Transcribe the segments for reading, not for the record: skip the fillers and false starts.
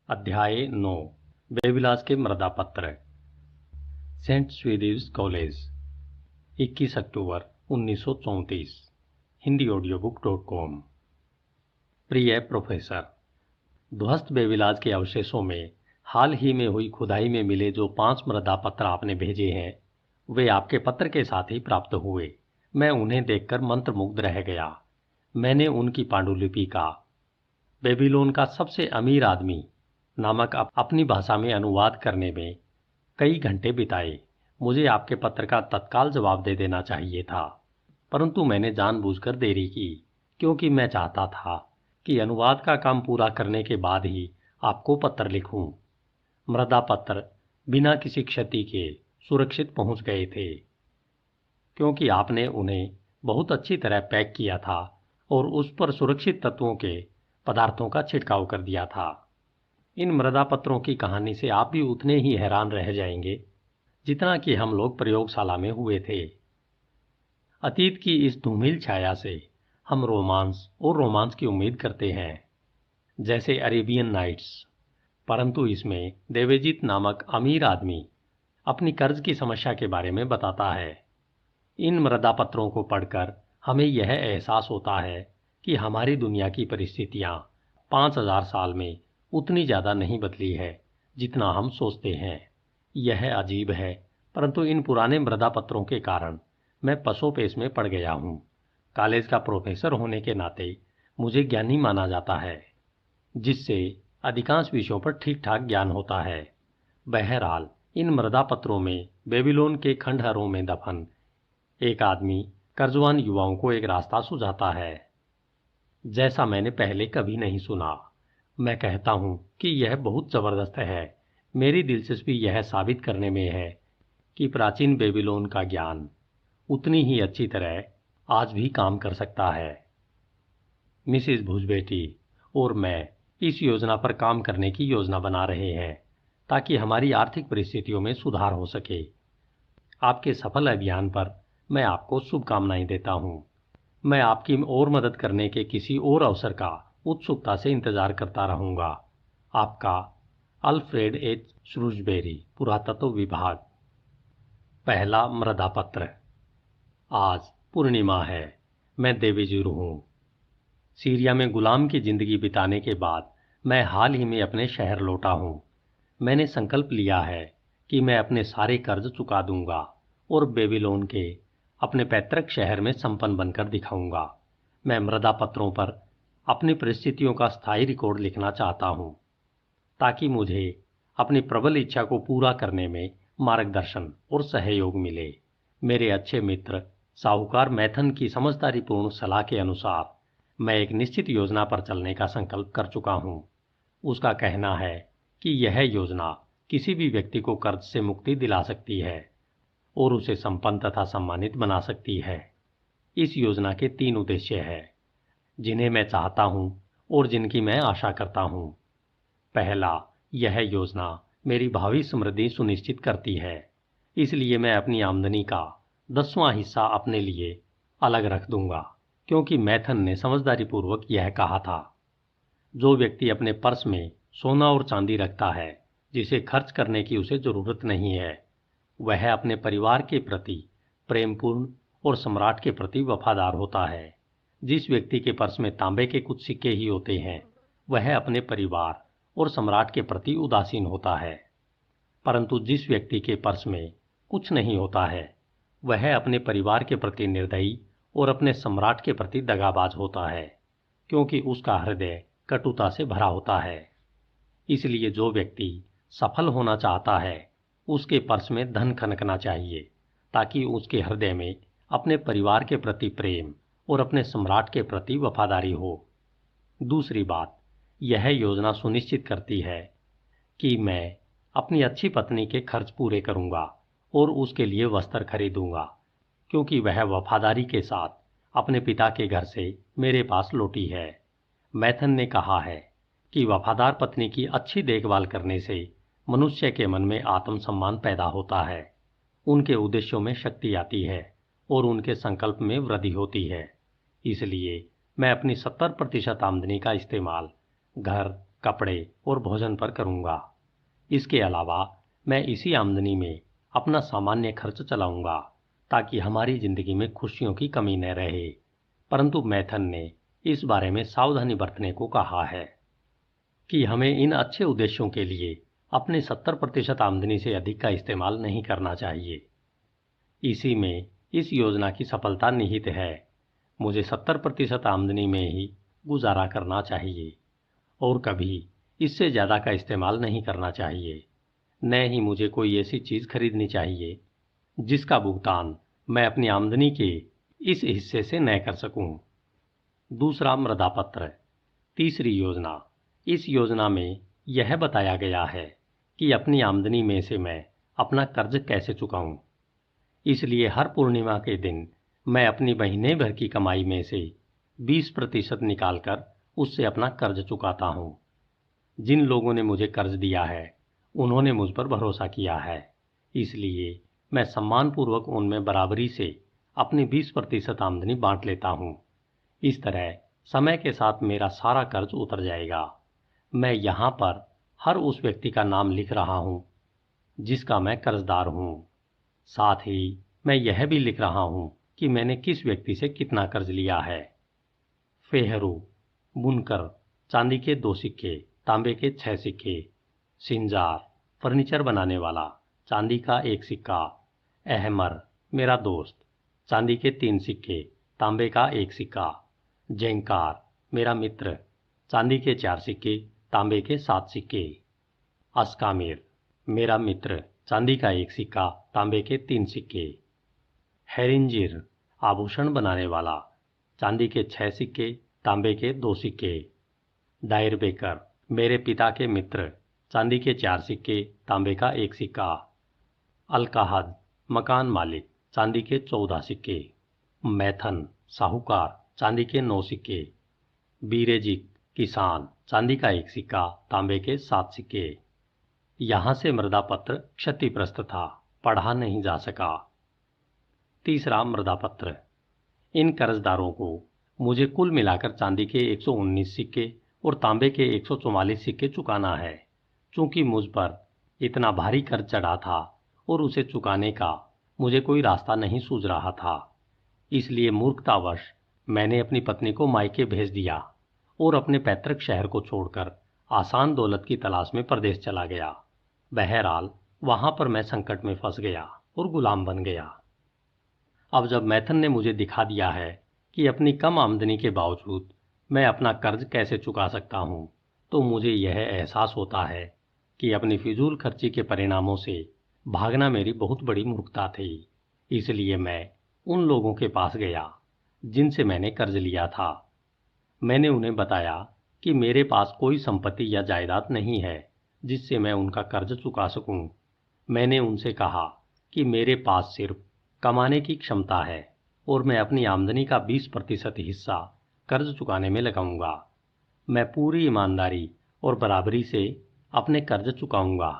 अध्याय 9 बेविलास के मृदापत्र। Saint Swedish college, 21 अक्टूबर 1934। हिंदी ऑडियोबुक.com। प्रिय प्रोफेसर, ध्वस्त बेविलास के अवशेषों में हाल ही में हुई खुदाई में मिले जो 5 मृदापत्र आपने भेजे हैं, वे आपके पत्र के साथ ही प्राप्त हुए। मैं उन्हें देखकर मंत्रमुग्ध रह गया। मैंने उनकी पांडुलिपि का बेबीलोन का सबसे अमीर आदमी नामक अपनी भाषा में अनुवाद करने में कई घंटे बिताए। मुझे आपके पत्र का तत्काल जवाब दे देना चाहिए था, परंतु मैंने जानबूझकर देरी की, क्योंकि मैं चाहता था कि अनुवाद का काम पूरा करने के बाद ही आपको पत्र लिखूं। मृदापत्र बिना किसी क्षति के सुरक्षित पहुंच गए थे, क्योंकि आपने उन्हें बहुत अच्छी तरह पैक किया था और उस पर सुरक्षित तत्वों के पदार्थों का छिड़काव कर दिया था। इन मृदापत्रों की कहानी से आप भी उतने ही हैरान रह जाएंगे जितना कि हम लोग प्रयोगशाला में हुए थे। अतीत की इस धूमिल छाया से हम रोमांस की उम्मीद करते हैं, जैसे अरेबियन नाइट्स, परंतु इसमें देवजीत नामक अमीर आदमी अपनी कर्ज की समस्या के बारे में बताता है। इन मृदापत्रों को पढ़कर हमें यह एहसास होता है कि हमारी दुनिया की परिस्थितियां 5000 साल में उतनी ज़्यादा नहीं बदली है जितना हम सोचते हैं। यह अजीब है, परंतु इन पुराने मृदापत्रों के कारण मैं पसोपेश में पड़ गया हूँ। कॉलेज का प्रोफेसर होने के नाते मुझे ज्ञानी माना जाता है, जिससे अधिकांश विषयों पर ठीक ठाक ज्ञान होता है। बहरहाल, इन मृदापत्रों में बेबीलोन के खंडहरों में दफन एक आदमी कर्जवान युवाओं को एक रास्ता सुझाता है, जैसा मैंने पहले कभी नहीं सुना। मैं कहता हूं कि यह बहुत जबरदस्त है। मेरी दिलचस्पी यह साबित करने में है कि प्राचीन बेबीलोन का ज्ञान उतनी ही अच्छी तरह आज भी काम कर सकता है। मिसिस भुजबेटी और मैं इस योजना पर काम करने की योजना बना रहे हैं, ताकि हमारी आर्थिक परिस्थितियों में सुधार हो सके। आपके सफल अभियान पर मैं आपको शुभकामनाएं देता हूं। मैं आपकी और मदद करने के किसी और अवसर का उत्सुकता से इंतजार करता रहूंगा। आपका अल्फ्रेड एच श्रूजबेरी, पुरातत्व विभाग। पहला मृदापत्र। आज पूर्णिमा है। मैं देवेजुर हूँ। सीरिया में गुलाम की जिंदगी बिताने के बाद मैं हाल ही में अपने शहर लौटा हूँ। मैंने संकल्प लिया है कि मैं अपने सारे कर्ज चुका दूंगा और बेबीलोन के अपने पैतृक शहर में संपन्न बनकर दिखाऊंगा। मैं मृदापत्रों पर अपनी परिस्थितियों का स्थायी रिकॉर्ड लिखना चाहता हूं, ताकि मुझे अपनी प्रबल इच्छा को पूरा करने में मार्गदर्शन और सहयोग मिले। मेरे अच्छे मित्र साहूकार मैथन की समझदारीपूर्ण सलाह के अनुसार मैं एक निश्चित योजना पर चलने का संकल्प कर चुका हूं। उसका कहना है कि यह योजना किसी भी व्यक्ति को कर्ज से मुक्ति दिला सकती है और उसे संपन्न तथा सम्मानित बना सकती है। इस योजना के 3 उद्देश्य हैं, जिन्हें मैं चाहता हूं और जिनकी मैं आशा करता हूं। पहला, यह योजना मेरी भावी समृद्धि सुनिश्चित करती है, इसलिए मैं अपनी आमदनी का 10वां हिस्सा अपने लिए अलग रख दूंगा, क्योंकि मैथन ने समझदारीपूर्वक यह कहा था, जो व्यक्ति अपने पर्स में सोना और चांदी रखता है जिसे खर्च करने की उसे जरूरत नहीं है, वह अपने परिवार के प्रति प्रेमपूर्ण और सम्राट के प्रति वफादार होता है। जिस व्यक्ति के पर्स में तांबे के कुछ सिक्के ही होते हैं, वह अपने परिवार और सम्राट के प्रति उदासीन होता है, परंतु जिस व्यक्ति के पर्स में कुछ नहीं होता है, वह अपने परिवार के प्रति निर्दयी और अपने सम्राट के प्रति दगाबाज होता है, क्योंकि उसका हृदय कटुता से भरा होता है। इसलिए जो व्यक्ति सफल होना चाहता है, उसके पर्स में धन खनकना चाहिए, ताकि उसके हृदय में अपने परिवार के प्रति प्रेम और अपने सम्राट के प्रति वफादारी हो। दूसरी बात, यह योजना सुनिश्चित करती है कि मैं अपनी अच्छी पत्नी के खर्च पूरे करूंगा और उसके लिए वस्त्र खरीदूंगा, क्योंकि वह वफादारी के साथ अपने पिता के घर से मेरे पास लौटी है। मैथन ने कहा है कि वफादार पत्नी की अच्छी देखभाल करने से मनुष्य के मन में आत्मसम्मान पैदा होता है, उनके उद्देश्यों में शक्ति आती है और उनके संकल्प में वृद्धि होती है। इसलिए मैं अपनी 70% आमदनी का इस्तेमाल घर, कपड़े और भोजन पर करूँगा। इसके अलावा मैं इसी आमदनी में अपना सामान्य खर्च चलाऊंगा ताकि हमारी जिंदगी में खुशियों की कमी न रहे। परंतु मैथन ने इस बारे में सावधानी बरतने को कहा है कि हमें इन अच्छे उद्देश्यों के लिए अपने 70% आमदनी से अधिक का इस्तेमाल नहीं करना चाहिए। इसी में इस योजना की सफलता निहित है। मुझे 70% आमदनी में ही गुजारा करना चाहिए और कभी इससे ज़्यादा का इस्तेमाल नहीं करना चाहिए। न ही मुझे कोई ऐसी चीज़ खरीदनी चाहिए जिसका भुगतान मैं अपनी आमदनी के इस हिस्से से न कर सकूं। दूसरा मृदा पत्र। तीसरी योजना। इस योजना में यह बताया गया है कि अपनी आमदनी में से मैं अपना कर्ज कैसे चुकाऊं। इसलिए हर पूर्णिमा के दिन मैं अपनी महीने भर की कमाई में से 20% निकालकर उससे अपना कर्ज चुकाता हूं। जिन लोगों ने मुझे कर्ज दिया है उन्होंने मुझ पर भरोसा किया है, इसलिए मैं सम्मानपूर्वक उनमें बराबरी से अपनी 20% आमदनी बांट लेता हूं। इस तरह समय के साथ मेरा सारा कर्ज उतर जाएगा। मैं यहाँ पर हर उस व्यक्ति का नाम लिख रहा हूँ जिसका मैं कर्जदार हूँ। साथ ही मैं यह भी लिख रहा हूँ कि मैंने किस व्यक्ति से कितना कर्ज लिया है। फेहरू, बुनकर, चांदी के 2 सिक्के, तांबे के 6 सिक्के। सिंजार, फर्नीचर बनाने वाला, चांदी का 1 सिक्का। अहमर, मेरा दोस्त, चांदी के 3 सिक्के, तांबे का 1 सिक्का। जेंकार, मेरा मित्र, चांदी के 4 सिक्के, तांबे के 7 सिक्के। अस्कामिर, मेरा मित्र, चांदी का 1 सिक्का, तांबे के 3 सिक्के। हेरिंजिर, आभूषण बनाने वाला, चांदी के 6 सिक्के, तांबे के 2 सिक्के। डायरबेकर, मेरे पिता के मित्र, चांदी के 4 सिक्के, तांबे का 1 सिक्का। अलकाहद, मकान मालिक, चांदी के 14 सिक्के। मैथन, साहूकार, चांदी के 9 सिक्के। बीरेजिक, किसान, चांदी का 1 सिक्का, तांबे के 7 सिक्के। यहाँ से मृदा पत्र क्षतिग्रस्त था, पढ़ा नहीं जा सका। तीसरा मृदा पत्र। इन कर्जदारों को मुझे कुल मिलाकर चांदी के 119 सिक्के और तांबे के 144 सिक्के चुकाना है। चूंकि मुझ पर इतना भारी कर्ज चढ़ा था और उसे चुकाने का मुझे कोई रास्ता नहीं सूझ रहा था, इसलिए मूर्खतावश मैंने अपनी पत्नी को मायके भेज दिया और अपने पैतृक शहर को छोड़कर आसान दौलत की तलाश में प्रदेश चला गया। बहरहाल वहां पर मैं संकट में फंस गया और गुलाम बन गया। अब जब मैथन ने मुझे दिखा दिया है कि अपनी कम आमदनी के बावजूद मैं अपना कर्ज कैसे चुका सकता हूँ, तो मुझे यह एहसास होता है कि अपनी फिजूल खर्ची के परिणामों से भागना मेरी बहुत बड़ी मूर्खता थी। इसलिए मैं उन लोगों के पास गया जिनसे मैंने कर्ज लिया था। मैंने उन्हें बताया कि मेरे पास कोई संपत्ति या जायदाद नहीं है जिससे मैं उनका कर्ज चुका सकूं। मैंने उनसे कहा कि मेरे पास सिर्फ कमाने की क्षमता है और मैं अपनी आमदनी का 20% हिस्सा कर्ज चुकाने में लगाऊंगा। मैं पूरी ईमानदारी और बराबरी से अपने कर्ज चुकाऊंगा।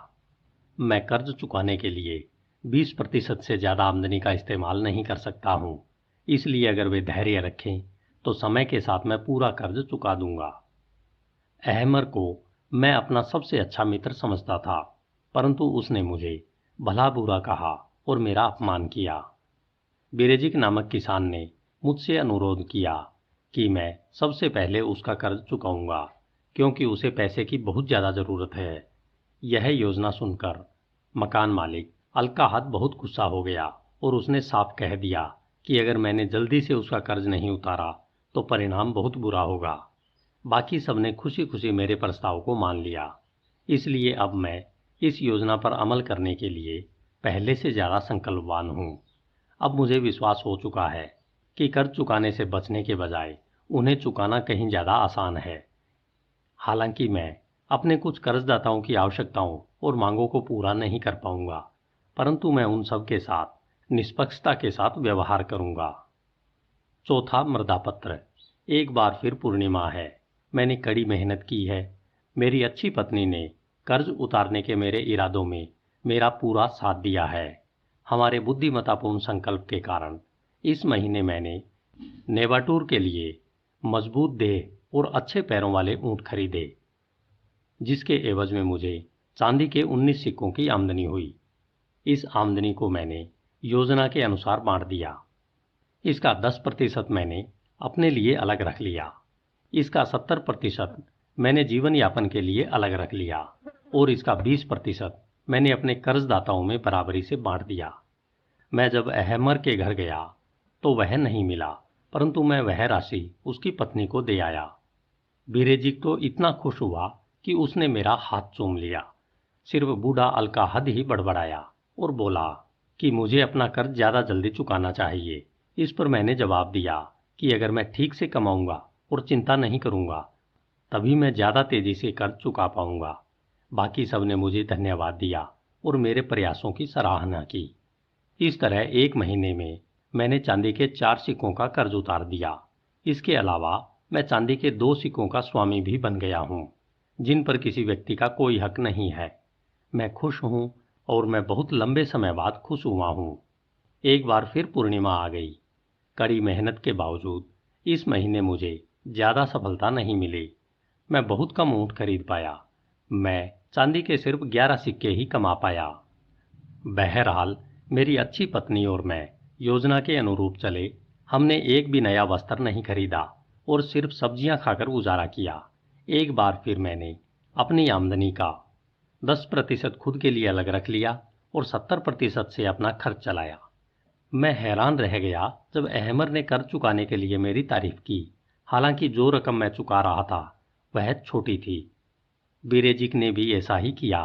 मैं कर्ज चुकाने के लिए 20% से ज़्यादा आमदनी का इस्तेमाल नहीं कर सकता हूँ, इसलिए अगर वे धैर्य रखें तो समय के साथ मैं पूरा कर्ज चुका दूंगा। अहमर को मैं अपना सबसे अच्छा मित्र समझता था, परंतु उसने मुझे भला बुरा कहा और मेरा अपमान किया। बिरेजिक नामक किसान ने मुझसे अनुरोध किया कि मैं सबसे पहले उसका कर्ज चुकाऊंगा क्योंकि उसे पैसे की बहुत ज़्यादा ज़रूरत है। यह योजना सुनकर मकान मालिक अलकाहद बहुत गुस्सा हो गया और उसने साफ कह दिया कि अगर मैंने जल्दी से उसका कर्ज नहीं उतारा तो परिणाम बहुत बुरा होगा। बाकी सबने खुशी खुशी मेरे प्रस्ताव को मान लिया, इसलिए अब मैं इस योजना पर अमल करने के लिए पहले से ज़्यादा संकल्पवान हूँ। अब मुझे विश्वास हो चुका है कि कर्ज चुकाने से बचने के बजाय उन्हें चुकाना कहीं ज़्यादा आसान है। हालांकि मैं अपने कुछ कर्जदाताओं की आवश्यकताओं और मांगों को पूरा नहीं कर पाऊंगा, परंतु मैं उन सब के साथ निष्पक्षता के साथ व्यवहार करूंगा। चौथा मृदा पत्र। एक बार फिर पूर्णिमा है। मैंने कड़ी मेहनत की है। मेरी अच्छी पत्नी ने कर्ज उतारने के मेरे इरादों में मेरा पूरा साथ दिया है। हमारे बुद्धिमत्तापूर्ण संकल्प के कारण इस महीने मैंने नेवाटूर के लिए मजबूत देह और अच्छे पैरों वाले ऊंट खरीदे। जिसके एवज में मुझे चांदी के 19 सिक्कों की आमदनी हुई। इस आमदनी को मैंने योजना के अनुसार बांट दिया। इसका 10% मैंने अपने लिए अलग रख लिया। इसका 70% मैंने जीवन यापन के लिए अलग रख लिया और इसका 20% मैंने अपने कर्जदाताओं में बराबरी से बांट दिया। मैं जब अहमर के घर गया तो वह नहीं मिला, परंतु मैं वह राशि उसकी पत्नी को दे आया। बीरेजिक तो इतना खुश हुआ कि उसने मेरा हाथ चूम लिया। सिर्फ बूढ़ा अलकाहद ही बड़बड़ाया और बोला कि मुझे अपना कर्ज ज्यादा जल्दी चुकाना चाहिए। इस पर मैंने जवाब दिया कि अगर मैं ठीक से कमाऊंगा और चिंता नहीं करूंगा तभी मैं ज्यादा तेजी से कर्ज चुका पाऊंगा। बाकी सब ने मुझे धन्यवाद दिया और मेरे प्रयासों की सराहना की। इस तरह 1 महीने में मैंने चांदी के 4 सिक्कों का कर्ज उतार दिया। इसके अलावा मैं चांदी के 2 सिक्कों का स्वामी भी बन गया हूँ, जिन पर किसी व्यक्ति का कोई हक नहीं है। मैं खुश हूँ और मैं बहुत लंबे समय बाद खुश हुआ हूँ। एक बार फिर पूर्णिमा आ गई। कड़ी मेहनत के बावजूद इस महीने मुझे ज्यादा सफलता नहीं मिली। मैं बहुत कम ऊँट खरीद पाया। मैं चांदी के सिर्फ 11 सिक्के ही कमा पाया। बहरहाल मेरी अच्छी पत्नी और मैं योजना के अनुरूप चले। हमने एक भी नया वस्त्र नहीं खरीदा और सिर्फ सब्जियां खाकर गुजारा किया। एक बार फिर मैंने अपनी आमदनी का 10% खुद के लिए अलग रख लिया और 70% से अपना खर्च चलाया। मैं हैरान रह गया जब अहमर ने कर्ज चुकाने के लिए मेरी तारीफ की, हालांकि जो रकम मैं चुका रहा था वह छोटी थी। बीरेजिक ने भी ऐसा ही किया।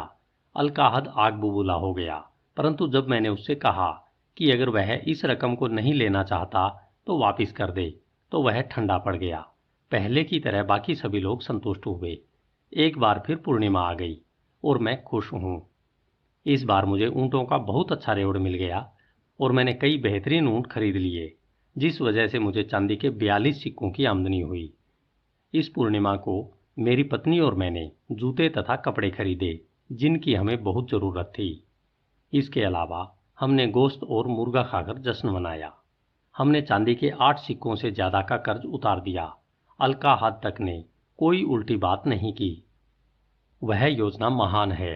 अलकाहद आग बबूला हो गया, परंतु जब मैंने उससे कहा कि अगर वह इस रकम को नहीं लेना चाहता तो वापिस कर दे, तो वह ठंडा पड़ गया। पहले की तरह बाकी सभी लोग संतुष्ट हुए। एक बार फिर पूर्णिमा आ गई और मैं खुश हूँ। इस बार मुझे ऊँटों का बहुत अच्छा रेवड़ मिल गया और मैंने कई बेहतरीन ऊँट खरीद लिए, जिस वजह से मुझे चांदी के 42 सिक्कों की आमदनी हुई। इस पूर्णिमा को मेरी पत्नी और मैंने जूते तथा कपड़े खरीदे, जिनकी हमें बहुत जरूरत थी। इसके अलावा हमने गोश्त और मुर्गा खाकर जश्न मनाया। हमने चांदी के 8 सिक्कों से ज्यादा का कर्ज उतार दिया। अलकाहद तक ने कोई उल्टी बात नहीं की। वह योजना महान है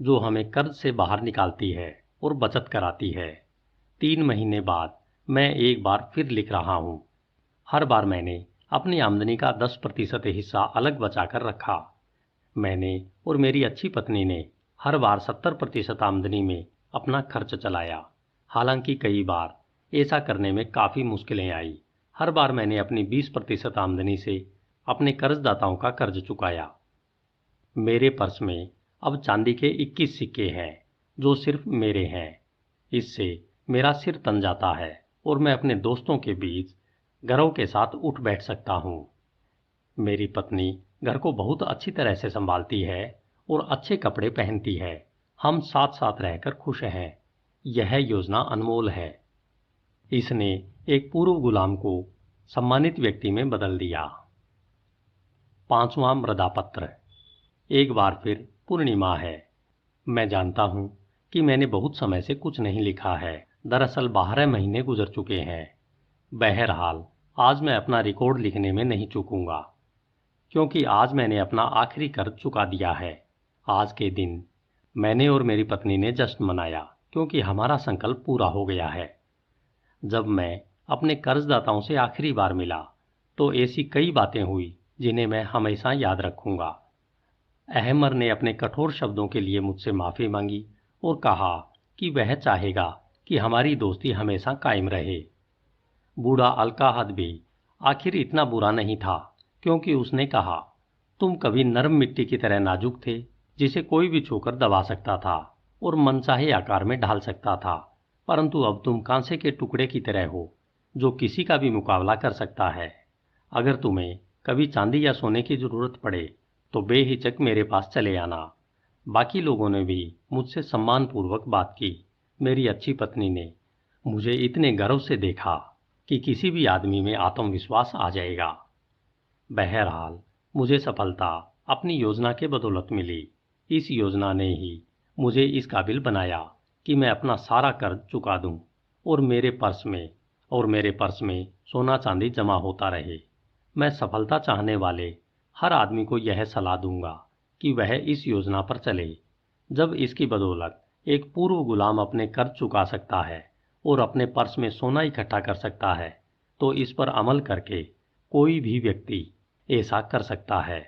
जो हमें कर्ज से बाहर निकालती है और बचत कराती है। 3 महीने बाद मैं एक बार फिर लिख रहा हूँ। हर बार मैंने अपनी आमदनी का 10% हिस्सा अलग बचाकर रखा। मैंने और मेरी अच्छी पत्नी ने हर बार 70% आमदनी में अपना खर्च चलाया। हालांकि कई बार ऐसा करने में काफ़ी मुश्किलें आई। हर बार मैंने अपनी 20% आमदनी से अपने कर्जदाताओं का कर्ज चुकाया। मेरे पर्स में अब चांदी के 21 सिक्के हैं जो सिर्फ मेरे हैं। इससे मेरा सिर तन जाता है और मैं अपने दोस्तों के बीच गर्व के साथ उठ बैठ सकता हूँ। मेरी पत्नी घर को बहुत अच्छी तरह से संभालती है और अच्छे कपड़े पहनती है। हम साथ साथ रहकर खुश हैं। यह योजना अनमोल है। इसने एक पूर्व गुलाम को सम्मानित व्यक्ति में बदल दिया। 5वां मृदापत्र। एक बार फिर पूर्णिमा है। मैं जानता हूँ कि मैंने बहुत समय से कुछ नहीं लिखा है। दरअसल 12 महीने गुजर चुके हैं। बहरहाल आज मैं अपना रिकॉर्ड लिखने में नहीं चूकूंगा, क्योंकि आज मैंने अपना आखिरी कर्ज चुका दिया है। आज के दिन मैंने और मेरी पत्नी ने जश्न मनाया क्योंकि हमारा संकल्प पूरा हो गया है। जब मैं अपने कर्जदाताओं से आखिरी बार मिला तो ऐसी कई बातें हुई जिन्हें मैं हमेशा याद रखूंगा। अहमर ने अपने कठोर शब्दों के लिए मुझसे माफी मांगी और कहा कि वह चाहेगा कि हमारी दोस्ती हमेशा कायम रहे। बूढ़ा अलकाहद भी आखिर इतना बुरा नहीं था, क्योंकि उसने कहा, तुम कभी नरम मिट्टी की तरह नाजुक थे जिसे कोई भी छूकर दबा सकता था और मनचाहे आकार में ढाल सकता था, परंतु अब तुम कांसे के टुकड़े की तरह हो जो किसी का भी मुकाबला कर सकता है। अगर तुम्हें कभी चांदी या सोने की जरूरत पड़े तो बेहिचक मेरे पास चले आना। बाकी लोगों ने भी मुझसे सम्मानपूर्वक बात की। मेरी अच्छी पत्नी ने मुझे इतने गर्व से देखा कि किसी भी आदमी में आत्मविश्वास आ जाएगा। बहरहाल मुझे सफलता अपनी योजना के बदौलत मिली। इस योजना ने ही मुझे इस काबिल बनाया कि मैं अपना सारा कर्ज चुका दूं और मेरे पर्स में सोना चांदी जमा होता रहे। मैं सफलता चाहने वाले हर आदमी को यह सलाह दूंगा कि वह इस योजना पर चले। जब इसकी बदौलत एक पूर्व गुलाम अपने कर्ज चुका सकता है और अपने पर्स में सोना इकट्ठा कर सकता है, तो इस पर अमल करके कोई भी व्यक्ति ऐसा कर सकता है।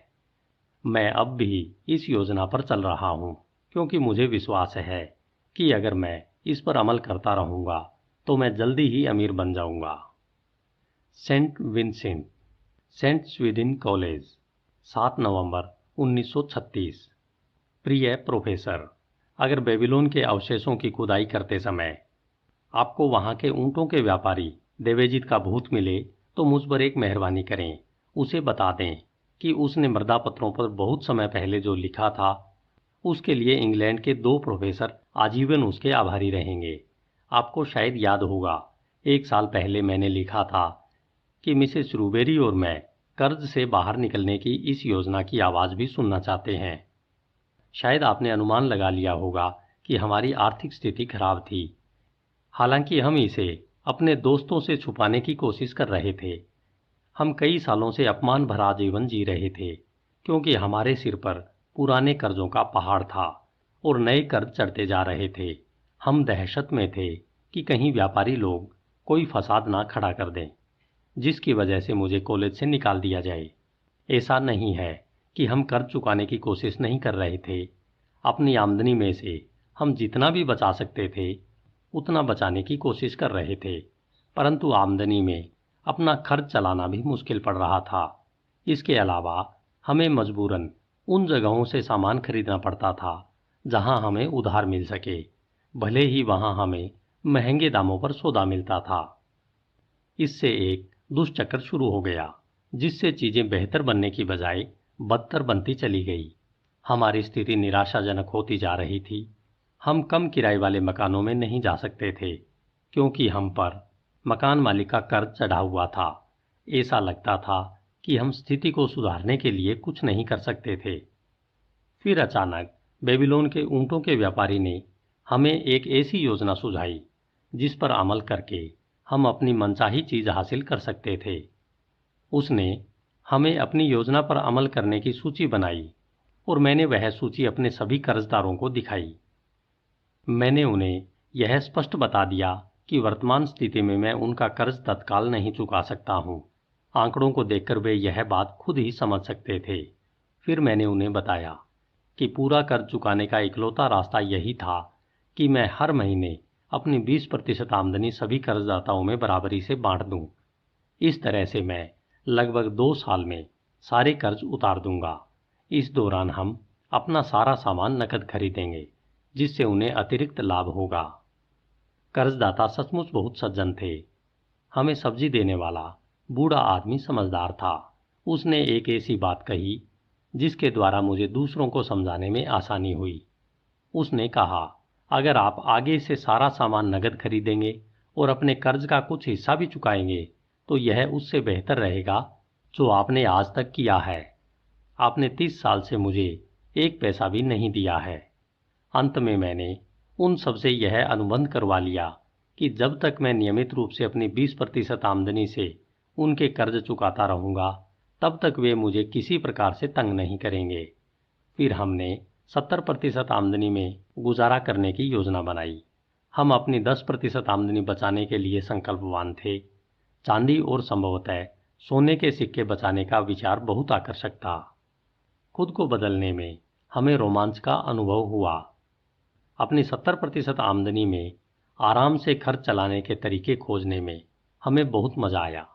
मैं अब भी इस योजना पर चल रहा हूँ, क्योंकि मुझे विश्वास है कि अगर मैं इस पर अमल करता रहूँगा तो मैं जल्दी ही अमीर बन जाऊँगा। सेंट विंसेंट, सेंट स्वीडिन कॉलेज, 7 नवंबर 1936। प्रिय प्रोफेसर, अगर बेबीलोन के अवशेषों की खुदाई करते समय आपको वहाँ के ऊँटों के व्यापारी देवेजित का भूत मिले तो मुझ पर एक मेहरबानी करें। उसे बता दें कि उसने मृदा पत्रों पर बहुत समय पहले जो लिखा था, उसके लिए इंग्लैंड के 2 प्रोफेसर आजीवन उसके आभारी रहेंगे। आपको शायद याद होगा, 1 साल पहले मैंने लिखा था कि मिसेस रूबेरी और मैं कर्ज से बाहर निकलने की इस योजना की आवाज़ भी सुनना चाहते हैं। शायद आपने अनुमान लगा लिया होगा कि हमारी आर्थिक स्थिति खराब थी। हालांकि हम इसे अपने दोस्तों से छुपाने की कोशिश कर रहे थे। हम कई सालों से अपमान भरा जीवन जी रहे थे, क्योंकि हमारे सिर पर पुराने कर्जों का पहाड़ था और नए कर्ज चढ़ते जा रहे थे। हम दहशत में थे कि कहीं व्यापारी लोग कोई फसाद ना खड़ा कर दें, जिसकी वजह से मुझे कॉलेज से निकाल दिया जाए। ऐसा नहीं है कि हम कर्ज चुकाने की कोशिश नहीं कर रहे थे। अपनी आमदनी में से हम जितना भी बचा सकते थे उतना बचाने की कोशिश कर रहे थे, परंतु आमदनी में अपना खर्च चलाना भी मुश्किल पड़ रहा था। इसके अलावा हमें मजबूरन उन जगहों से सामान खरीदना पड़ता था जहां हमें उधार मिल सके, भले ही वहां हमें महंगे दामों पर सौदा मिलता था। इससे एक दुष्चक्र शुरू हो गया, जिससे चीजें बेहतर बनने की बजाय बदतर बनती चली गई। हमारी स्थिति निराशाजनक होती जा रही थी। हम कम किराए वाले मकानों में नहीं जा सकते थे, क्योंकि हम पर मकान मालिक का कर्ज चढ़ा हुआ था। ऐसा लगता था कि हम स्थिति को सुधारने के लिए कुछ नहीं कर सकते थे। फिर अचानक बेबीलोन के ऊँटों के व्यापारी ने हमें एक ऐसी योजना सुझाई जिस पर अमल करके हम अपनी मनचाही चीज हासिल कर सकते थे। उसने हमें अपनी योजना पर अमल करने की सूची बनाई और मैंने वह सूची अपने सभी कर्जदारों को दिखाई। मैंने उन्हें यह स्पष्ट बता दिया कि वर्तमान स्थिति में मैं उनका कर्ज तत्काल नहीं चुका सकता हूँ। आंकड़ों को देखकर वे यह बात खुद ही समझ सकते थे। फिर मैंने उन्हें बताया कि पूरा कर्ज चुकाने का इकलौता रास्ता यही था कि मैं हर महीने अपनी 20% आमदनी सभी कर्जदाताओं में बराबरी से बांट दूं। इस तरह से मैं लगभग 2 साल में सारे कर्ज उतार दूंगा। इस दौरान हम अपना सारा सामान नकद खरीदेंगे, जिससे उन्हें अतिरिक्त लाभ होगा। कर्जदाता सचमुच बहुत सज्जन थे। हमें सब्जी देने वाला बूढ़ा आदमी समझदार था। उसने एक ऐसी बात कही जिसके द्वारा मुझे दूसरों को समझाने में आसानी हुई। उसने कहा, अगर आप आगे से सारा सामान नकद खरीदेंगे और अपने कर्ज का कुछ हिस्सा भी चुकाएंगे तो यह उससे बेहतर रहेगा जो आपने आज तक किया है। आपने 30 साल से मुझे 1 पैसा भी नहीं दिया है। अंत में मैंने उन सबसे यह अनुबंध करवा लिया कि जब तक मैं नियमित रूप से अपनी 20% आमदनी से उनके कर्ज चुकाता रहूंगा, तब तक वे मुझे किसी प्रकार से तंग नहीं करेंगे। फिर हमने 70% आमदनी में गुजारा करने की योजना बनाई। हम अपनी 10% आमदनी बचाने के लिए संकल्पवान थे। चांदी और संभवतः सोने के सिक्के बचाने का विचार बहुत आकर्षक था। खुद को बदलने में हमें रोमांच का अनुभव हुआ। अपनी 70% आमदनी में आराम से खर्च चलाने के तरीके खोजने में हमें बहुत मजा आया।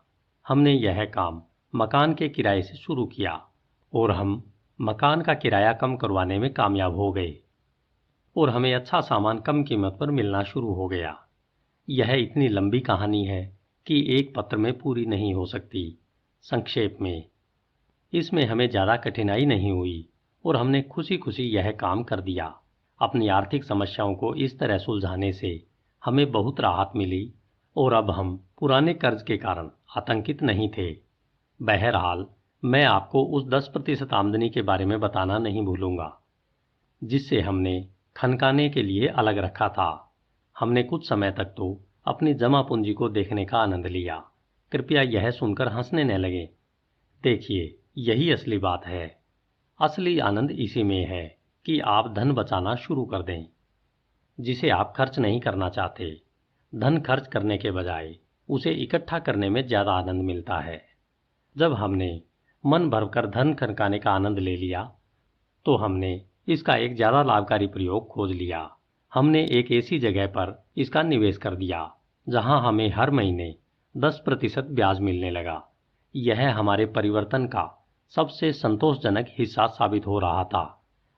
हमने यह काम मकान के किराए से शुरू किया और हम मकान का किराया कम करवाने में कामयाब हो गए और हमें अच्छा सामान कम कीमत पर मिलना शुरू हो गया। यह इतनी लंबी कहानी है कि एक पत्र में पूरी नहीं हो सकती। संक्षेप में, इसमें हमें ज़्यादा कठिनाई नहीं हुई और हमने खुशी खुशी यह काम कर दिया। अपनी आर्थिक समस्याओं को इस तरह सुलझाने से हमें बहुत राहत मिली और अब हम पुराने कर्ज के कारण आतंकित नहीं थे। बहरहाल, मैं आपको उस 10% आमदनी के बारे में बताना नहीं भूलूंगा जिससे हमने खनकाने के लिए अलग रखा था। हमने कुछ समय तक तो अपनी जमा पूंजी को देखने का आनंद लिया। कृपया यह सुनकर हंसने न लगे। देखिए, यही असली बात है। असली आनंद इसी में है कि आप धन बचाना शुरू कर दें, जिसे आप खर्च नहीं करना चाहते। धन खर्च करने के बजाय उसे इकट्ठा करने में ज़्यादा आनंद मिलता है। जब हमने मन भरकर धन खनकाने का आनंद ले लिया, तो हमने इसका एक ज़्यादा लाभकारी प्रयोग खोज लिया। हमने एक ऐसी जगह पर इसका निवेश कर दिया जहां हमें हर महीने 10% ब्याज मिलने लगा। यह हमारे परिवर्तन का सबसे संतोषजनक हिस्सा साबित हो रहा था।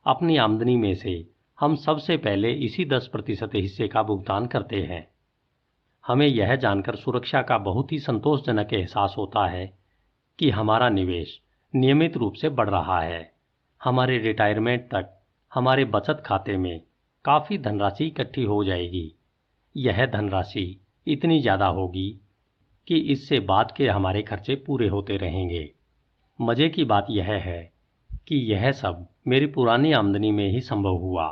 अपनी आमदनी में से हम सबसे पहले इसी 10% हिस्से का भुगतान करते हैं। हमें यह जानकर सुरक्षा का बहुत ही संतोषजनक एहसास होता है कि हमारा निवेश नियमित रूप से बढ़ रहा है। हमारे रिटायरमेंट तक हमारे बचत खाते में काफ़ी धनराशि इकट्ठी हो जाएगी। यह धनराशि इतनी ज़्यादा होगी कि इससे बाद के हमारे खर्चे पूरे होते रहेंगे। मज़े की बात यह है कि यह सब मेरी पुरानी आमदनी में ही संभव हुआ।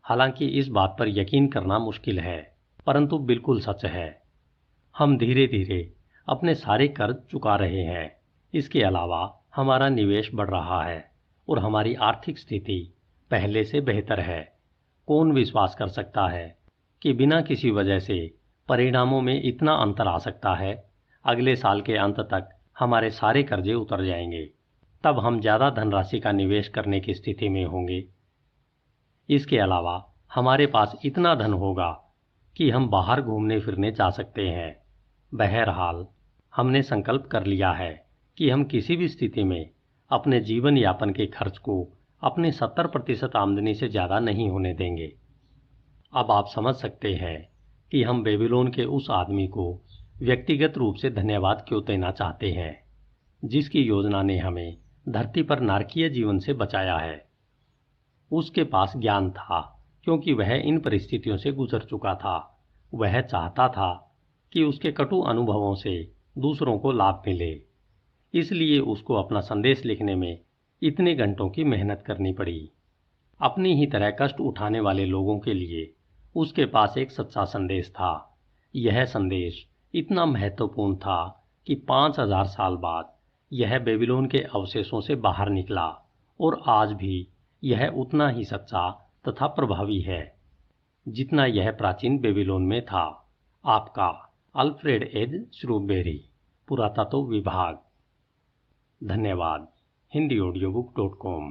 हालांकि इस बात पर यकीन करना मुश्किल है, परंतु बिल्कुल सच है। हम धीरे धीरे अपने सारे कर्ज चुका रहे हैं। इसके अलावा हमारा निवेश बढ़ रहा है और हमारी आर्थिक स्थिति पहले से बेहतर है। कौन विश्वास कर सकता है कि बिना किसी वजह से परिणामों में इतना अंतर आ सकता है? अगले साल के अंत तक हमारे सारे कर्जे उतर जाएंगे। तब हम ज़्यादा धनराशि का निवेश करने की स्थिति में होंगे। इसके अलावा हमारे पास इतना धन होगा कि हम बाहर घूमने फिरने जा सकते हैं। बहरहाल, हमने संकल्प कर लिया है कि हम किसी भी स्थिति में अपने जीवन यापन के खर्च को अपने 70% आमदनी से ज़्यादा नहीं होने देंगे। अब आप समझ सकते हैं कि हम बेबीलोन के उस आदमी को व्यक्तिगत रूप से धन्यवाद क्यों देना चाहते हैं, जिसकी योजना ने हमें धरती पर नारकीय जीवन से बचाया है। उसके पास ज्ञान था, क्योंकि वह इन परिस्थितियों से गुजर चुका था। वह चाहता था कि उसके कटु अनुभवों से दूसरों को लाभ मिले, इसलिए उसको अपना संदेश लिखने में इतने घंटों की मेहनत करनी पड़ी। अपनी ही तरह कष्ट उठाने वाले लोगों के लिए उसके पास एक सच्चा संदेश था। यह संदेश इतना महत्वपूर्ण था कि 5000 साल बाद यह बेबीलोन के अवशेषों से बाहर निकला और आज भी यह उतना ही सच्चा तथा प्रभावी है जितना यह प्राचीन बेबीलोन में था। आपका अल्फ्रेड एच. श्रूबेरी, पुरातत्व विभाग। धन्यवाद। HindiAudiobook.com